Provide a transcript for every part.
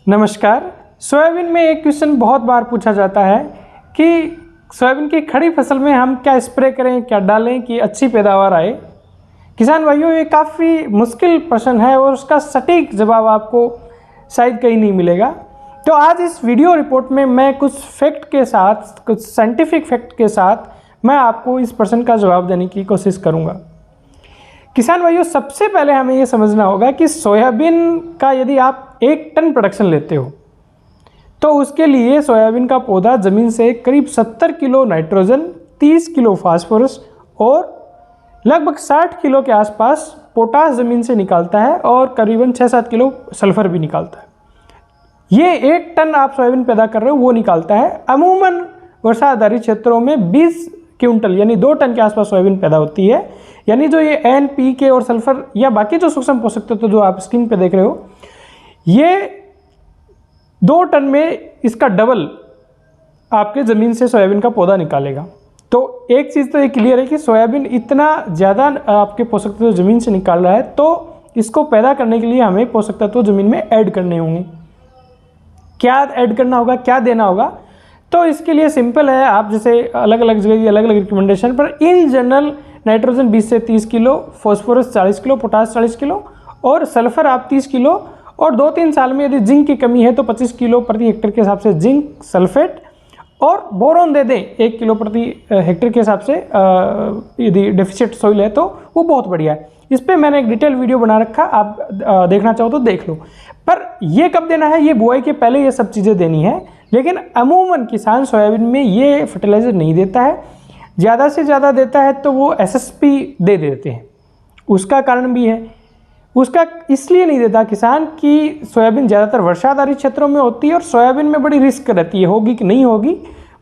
नमस्कार। सोयाबीन में एक क्वेश्चन बहुत बार पूछा जाता है कि सोयाबीन की खड़ी फसल में हम क्या स्प्रे करें, क्या डालें कि अच्छी पैदावार आए। किसान भाइयों, ये काफ़ी मुश्किल प्रश्न है और उसका सटीक जवाब आपको शायद कहीं नहीं मिलेगा। तो आज इस वीडियो रिपोर्ट में मैं कुछ फैक्ट के साथ, कुछ साइंटिफिक फैक्ट के साथ मैं आपको इस प्रश्न का जवाब देने की कोशिश करूँगा। किसान भाइयों, सबसे पहले हमें ये समझना होगा कि सोयाबीन का यदि आप 1 टन प्रोडक्शन लेते हो तो उसके लिए सोयाबीन का पौधा ज़मीन से करीब 70 किलो नाइट्रोजन, 30 किलो फास्फोरस और लगभग 60 किलो के आसपास पोटास ज़मीन से निकालता है और करीबन 6-7 किलो सल्फर भी निकालता है। ये 1 टन आप सोयाबीन पैदा कर रहे हो वो निकालता है। अमूमन वर्षा आधारित क्षेत्रों में 20 क्विंटल यानी 2 टन के आसपास सोयाबीन पैदा होती है। यानी जो ये NPK और सल्फर या बाकी जो सूक्ष्म पोषक तत्व जो आप स्क्रीन पे देख रहे हो, ये 2 टन में इसका डबल आपके ज़मीन से सोयाबीन का पौधा निकालेगा। तो एक चीज़ तो ये क्लियर है कि सोयाबीन इतना ज़्यादा आपके पोषक तत्व ज़मीन से निकाल रहा है, तो इसको पैदा करने के लिए हमें पोषक तत्व ज़मीन में ऐड करने होंगे। क्या ऐड करना होगा, क्या देना होगा? तो इसके लिए सिंपल है, आप जैसे अलग अलग जगह की अलग अलग रिकमेंडेशन पर इन जनरल नाइट्रोजन 20 से 30 kilo, phosphorus 40 kilo, potash 40 kilo और सल्फर आप 30 किलो और 2-3 साल में यदि जिंक की कमी है तो 25 किलो प्रति हेक्टेयर के हिसाब से जिंक सल्फेट और बोरोन दे दें 1 किलो प्रति हेक्टेयर के हिसाब से। यदि डेफिशिएंट सॉइल है तो वो बहुत बढ़िया है। इस पर मैंने एक डिटेल वीडियो बना रखा, आप देखना चाहो तो देख लो। पर ये कब देना है? ये बुआई के पहले ये सब चीज़ें देनी है। लेकिन अमूमन किसान सोयाबीन में ये फर्टिलाइज़र नहीं देता है, ज़्यादा से ज़्यादा देता है तो वो SSP दे देते हैं। उसका कारण भी है, उसका इसलिए नहीं देता किसान कि सोयाबीन ज़्यादातर वर्षा आधारित क्षेत्रों में होती है और सोयाबीन में बड़ी रिस्क रहती है, होगी कि नहीं होगी।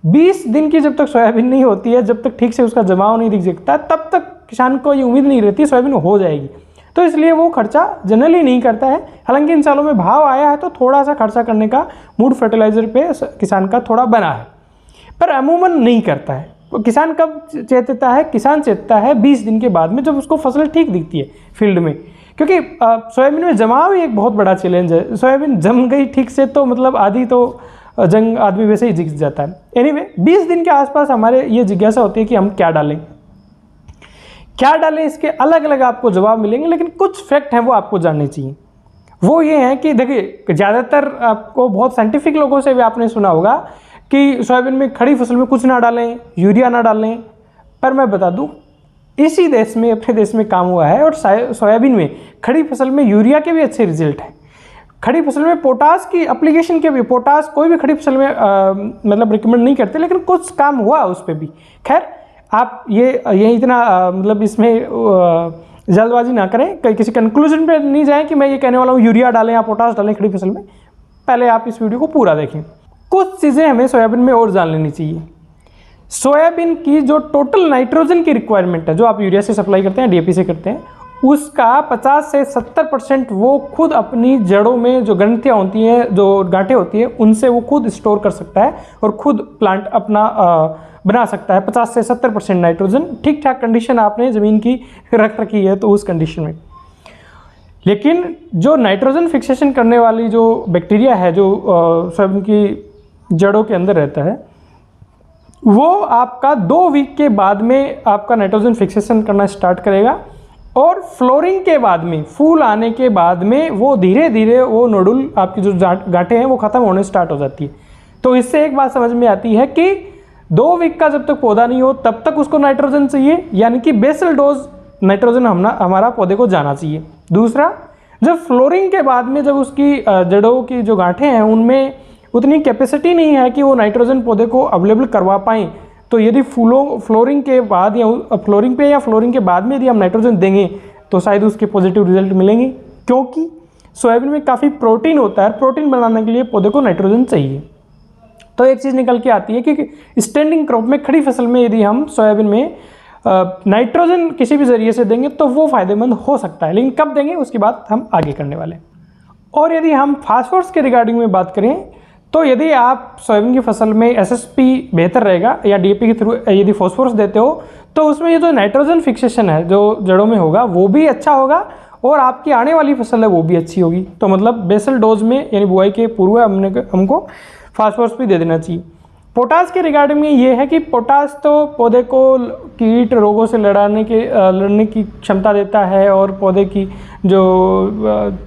20 दिन की जब तक सोयाबीन नहीं होती है, जब तक ठीक से उसका जमाव नहीं दिख सकता, तब तक किसान को ये उम्मीद नहीं रहती सोयाबीन हो जाएगी। तो इसलिए वो खर्चा जनरली नहीं करता है। हालांकि इन सालों में भाव आया है तो थोड़ा सा खर्चा करने का मूड फर्टिलाइज़र पे किसान का थोड़ा बना है, पर अमूमन नहीं करता है। किसान कब चेतता है? किसान चेतता है 20 दिन के बाद में, जब उसको फसल ठीक दिखती है फील्ड में। क्योंकि सोयाबीन में जमाव ही एक बहुत बड़ा चैलेंज है। सोयाबीन जम गई ठीक से तो मतलब आधी तो जंग आदमी वैसे ही जीत जाता है। एनीवे, 20 दिन के आसपास हमारे ये जिज्ञासा होती है कि हम क्या डालें, क्या डालें। इसके अलग अलग आपको जवाब मिलेंगे, लेकिन कुछ फैक्ट हैं वो आपको जानने चाहिए। वो ये हैं कि देखिए, ज़्यादातर आपको बहुत साइंटिफिक लोगों से भी आपने सुना होगा कि सोयाबीन में खड़ी फसल में कुछ ना डालें, यूरिया ना डालें। पर मैं बता दूं, इसी देश में, अपने देश में काम हुआ है और सोयाबीन में खड़ी फसल में यूरिया के भी अच्छे रिजल्ट हैं। खड़ी फसल में पोटास की एप्लीकेशन के भी, पोटास कोई भी खड़ी फसल में मतलब रिकमेंड नहीं करते, लेकिन कुछ काम हुआ उस पर भी। खैर, आप ये इतना मतलब इसमें जल्दबाजी ना करें, किसी कंक्लूजन पे नहीं जाएं कि मैं ये कहने वाला हूँ यूरिया डालें या पोटास डालें खड़ी फसल में। पहले आप इस वीडियो को पूरा देखें। कुछ चीज़ें हमें सोयाबीन में और जान लेनी चाहिए। सोयाबीन की जो टोटल नाइट्रोजन की रिक्वायरमेंट है, जो आप यूरिया से सप्लाई करते हैं, DAP से करते हैं, उसका 50 से 70% वो खुद अपनी जड़ों में जो ग्रंथियाँ होती हैं, जो गांठें होती हैं, उनसे वो खुद स्टोर कर सकता है और खुद प्लांट अपना बना सकता है। 50 से 70% नाइट्रोजन ठीक ठाक कंडीशन आपने ज़मीन की रख रखी है तो उस कंडीशन में। लेकिन जो नाइट्रोजन फिक्सेशन करने वाली जो बैक्टीरिया है, जो सोयाबीन की जड़ों के अंदर रहता है, वो आपका 2 वीक के बाद में आपका नाइट्रोजन फिक्सेशन करना स्टार्ट करेगा और फ्लोरिंग के बाद में, फूल आने के बाद में वो धीरे धीरे वो नोडुल, आपकी जो गांठें हैं, वो ख़त्म होने स्टार्ट हो जाती है। तो इससे एक बात समझ में आती है कि 2 वीक का जब तक पौधा नहीं हो तब तक उसको नाइट्रोजन चाहिए, यानी कि बेसल डोज नाइट्रोजन हमारा पौधे को जाना चाहिए। दूसरा, जब फ्लोरिंग के बाद में, जब उसकी जड़ों की जो गांठें हैं उनमें उतनी कैपेसिटी नहीं है कि वो नाइट्रोजन पौधे को अवेलेबल करवा पाएँ, तो यदि फ्लोरिंग के बाद या फ्लोरिंग पे या फ्लोरिंग के बाद में यदि हम नाइट्रोजन देंगे तो शायद उसके पॉजिटिव रिजल्ट मिलेंगे, क्योंकि सोयाबीन में काफ़ी प्रोटीन होता है। प्रोटीन बनाने के लिए पौधे को नाइट्रोजन चाहिए। तो एक चीज़ निकल के आती है कि स्टैंडिंग क्रॉप में, खड़ी फसल में यदि हम सोयाबीन में नाइट्रोजन किसी भी ज़रिए से देंगे तो वो फ़ायदेमंद हो सकता है, लेकिन कब देंगे उसकी बात हम आगे करने वाले हैं। और यदि हम फास्फोरस के रिगार्डिंग में बात करें तो यदि आप सोयाबीन की फसल में SSP बेहतर रहेगा या DAP के थ्रू यदि फॉस्फोरस देते हो तो उसमें ये जो नाइट्रोजन फिक्सेशन है जो जड़ों में होगा वो भी अच्छा होगा और आपकी आने वाली फसल है वो भी अच्छी होगी। तो मतलब बेसल डोज में यानी बुआई के पूर्व हमको फास्फोरस भी दे देना चाहिए। पोटास के रिगार्डिंग में ये है कि पोटास तो पौधे को कीट रोगों से लड़ने की क्षमता देता है और पौधे की जो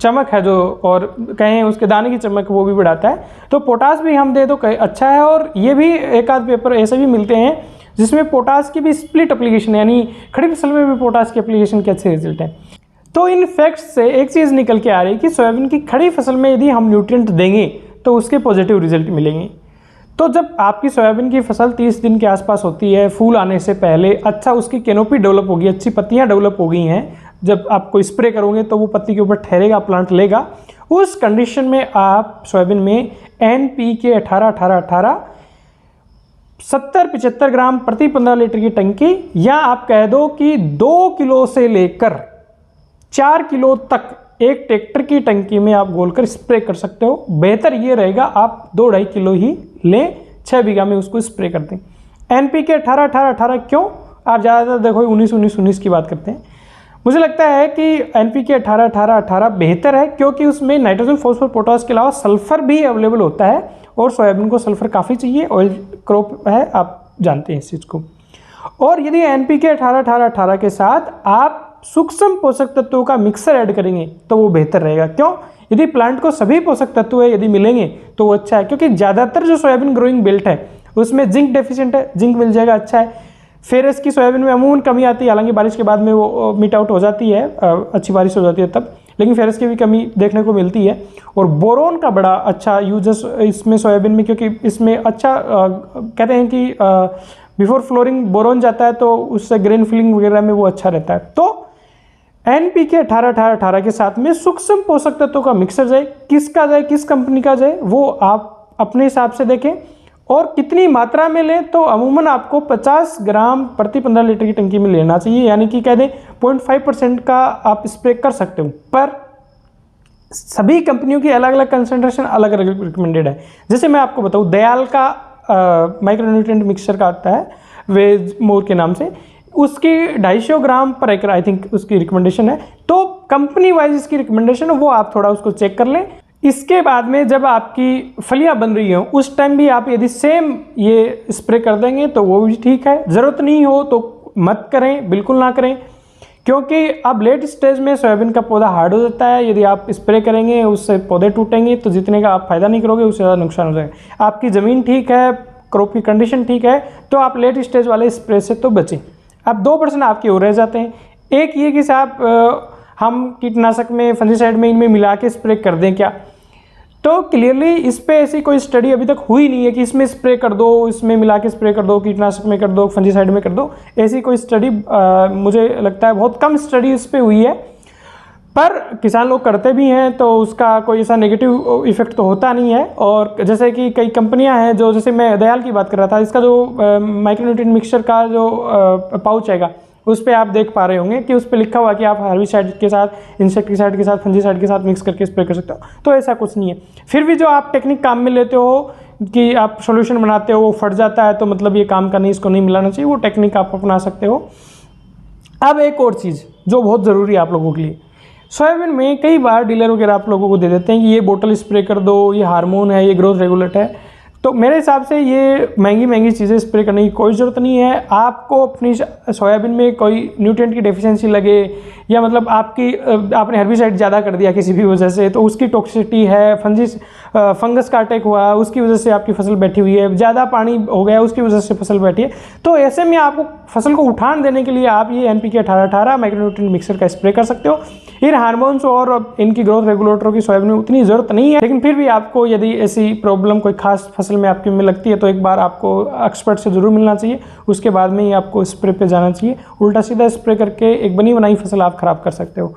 चमक है जो और कहें उसके दाने की चमक वो भी बढ़ाता है। तो पोटास भी हम दे तो अच्छा है। और ये भी एक आध पेपर ऐसे भी मिलते हैं जिसमें पोटास की भी स्प्लिट एप्लीकेशन यानी खड़ी फसल में भी पोटास की एप्लीकेशन के अच्छे रिजल्ट हैं। तो इन फैक्ट्स से एक चीज़ निकल के आ रही है कि सोयाबीन की खड़ी फसल में यदि हम न्यूट्रिएंट देंगे तो उसके पॉजिटिव रिजल्ट मिलेंगे। तो जब आपकी सोयाबीन की फसल 30 दिन के आसपास होती है, फूल आने से पहले अच्छा उसकी कैनोपी डेवलप होगी, अच्छी पत्तियां डेवलप हो गई हैं, जब आप कोई स्प्रे करोगे तो वो पत्ती के ऊपर ठहरेगा, प्लांट लेगा, उस कंडीशन में आप सोयाबीन में NPK 18-18-18 70-75 ग्राम प्रति 15 लीटर की टंकी, या आप कह दो कि 2 किलो से लेकर 4 किलो तक एक ट्रैक्टर की टंकी में आप घोलकर स्प्रे कर सकते हो। बेहतर ये रहेगा आप 2-2.5 किलो ही लें, 6 बीघा में उसको स्प्रे कर दें। NPK 18-18-18 क्यों? आप ज़्यादातर देखो 19-19-19 की बात करते हैं। मुझे लगता है कि NPK 18-18-18 बेहतर है क्योंकि उसमें नाइट्रोजन, फॉस्फोरस, पोटास के अलावा सल्फर भी अवेलेबल होता है और सोयाबीन को सल्फर काफ़ी चाहिए, ऑयल क्रॉप है, आप जानते हैं इस चीज़ को। और यदि NPK 18-18-18 के साथ आप सूक्ष्म पोषक तत्वों का मिक्सर ऐड करेंगे तो वो बेहतर रहेगा। क्यों? यदि प्लांट को सभी पोषक तत्व यदि मिलेंगे तो वो अच्छा है, क्योंकि ज़्यादातर जो सोयाबीन ग्रोइंग बेल्ट है उसमें जिंक डेफिशिएंट है, जिंक मिल जाएगा, अच्छा है। फेरस की सोयाबीन में अमूमन कमी आती है, हालांकि बारिश के बाद में वो मीट आउट हो जाती है, अच्छी बारिश हो जाती है तब, लेकिन फेरस की भी कमी देखने को मिलती है। और बोरोन का बड़ा अच्छा यूजेस इसमें सोयाबीन में, क्योंकि इसमें अच्छा कहते हैं कि बिफोर फ्लोरिंग बोरोन जाता है तो उससे ग्रेन फिलिंग वगैरह में वो अच्छा रहता है। तो NPK 18-18-18 के साथ में सूक्ष्म पोषक तत्वों का मिक्सर जाए, किसका जाए, किस कंपनी का जाए, वो आप अपने हिसाब से देखें। और कितनी मात्रा में लें तो अमूमन आपको 50 ग्राम प्रति 15 लीटर की टंकी में लेना चाहिए, यानी कि कह दें 0.5% का आप स्प्रे कर सकते हो। पर सभी कंपनियों की अलग अलग कंसंट्रेशन अलग अलग रिकमेंडेड है। जैसे मैं आपको बताऊँ, दयाल का माइक्रोन्यूट्रिएंट मिक्सचर का आता है वेज मोर के नाम से, उसकी 250 ग्राम पर एकड़ आई थिंक उसकी रिकमेंडेशन है। तो कंपनी वाइज इसकी रिकमेंडेशन है, वो आप थोड़ा उसको चेक कर लें। इसके बाद में जब आपकी फलियां बन रही हो उस टाइम भी आप यदि सेम ये स्प्रे कर देंगे तो वो भी ठीक है। ज़रूरत नहीं हो तो मत करें, बिल्कुल ना करें, क्योंकि अब लेट स्टेज में सोयाबीन का पौधा हार्ड हो जाता है। यदि आप स्प्रे करेंगे उससे पौधे टूटेंगे तो जितने का आप फायदा नहीं करोगे उससे ज़्यादा नुकसान हो जाएगा। आपकी ज़मीन ठीक है, क्रॉप की कंडीशन ठीक है, तो आप लेट स्टेज वाले स्प्रे से तो बचें। अब 2% आपके और रह जाते हैं। एक ये कि साहब हम कीटनाशक में, फंजीसाइड में, इनमें मिला के स्प्रे कर दें क्या? तो क्लियरली इस पे ऐसी कोई स्टडी अभी तक हुई नहीं है कि इसमें स्प्रे कर दो, इसमें मिला के स्प्रे कर दो, कीटनाशक में कर दो, फंजीसाइड में कर दो। ऐसी कोई स्टडी मुझे लगता है बहुत कम स्टडी इस पे हुई है। पर किसान लोग करते भी हैं तो उसका कोई ऐसा नेगेटिव इफेक्ट तो होता नहीं है। और जैसे कि कई कंपनियां हैं जो, जैसे मैं दयाल की बात कर रहा था, इसका जो माइक्रोन्यूट्रिएंट मिक्सचर का जो पाउच आएगा उस पर आप देख पा रहे होंगे कि उस पर लिखा हुआ कि आप हर्बिसाइड के साथ, इंसेक्टिसाइड के साथ, फंजीसाइड के साथ मिक्स करके स्प्रे कर सकते हो। तो ऐसा कुछ नहीं है। फिर भी जो आप टेक्निक काम में लेते हो कि आप सोल्यूशन बनाते हो वो फट जाता है तो मतलब ये काम का नहीं, इसको नहीं मिलाना चाहिए, वो टेक्निक आप अपना सकते हो। अब एक और चीज़ जो बहुत ज़रूरी है आप लोगों के लिए, सोयाबीन में कई बार डीलर वगैरह आप लोगों को दे देते हैं कि ये बोतल स्प्रे कर दो, ये हार्मोन है, ये ग्रोथ रेगुलेटर है। तो मेरे हिसाब से ये महंगी चीज़ें स्प्रे करने की कोई ज़रूरत नहीं है। आपको अपनी सोयाबीन में कोई न्यूट्रिएंट की डेफिशिएंसी लगे या मतलब आपने हर्बिसाइड ज़्यादा कर दिया किसी भी वजह से, तो उसकी टॉक्सिसिटी है, फंगस का अटैक हुआ उसकी वजह से आपकी फसल बैठी हुई है, ज़्यादा पानी हो गया उसकी वजह से फसल बैठी है, तो ऐसे में आपको फसल को उठान देने के लिए आप ये NPK 18-18 माइक्रोन्यूट्रिएंट मिक्सर का स्प्रे कर सकते हो। इन हार्मोन्स और इनकी ग्रोथ रेगुलेटरों की सोयाबीन में उतनी ज़रूरत नहीं है, लेकिन फिर भी आपको यदि ऐसी प्रॉब्लम कोई खास फसल में आपकी में लगती है तो एक बार आपको एक्सपर्ट से ज़रूर मिलना चाहिए। उसके बाद में ही आपको स्प्रे पे जाना चाहिए। उल्टा सीधा स्प्रे करके एक बनी बनाई फसल आप खराब कर सकते हो।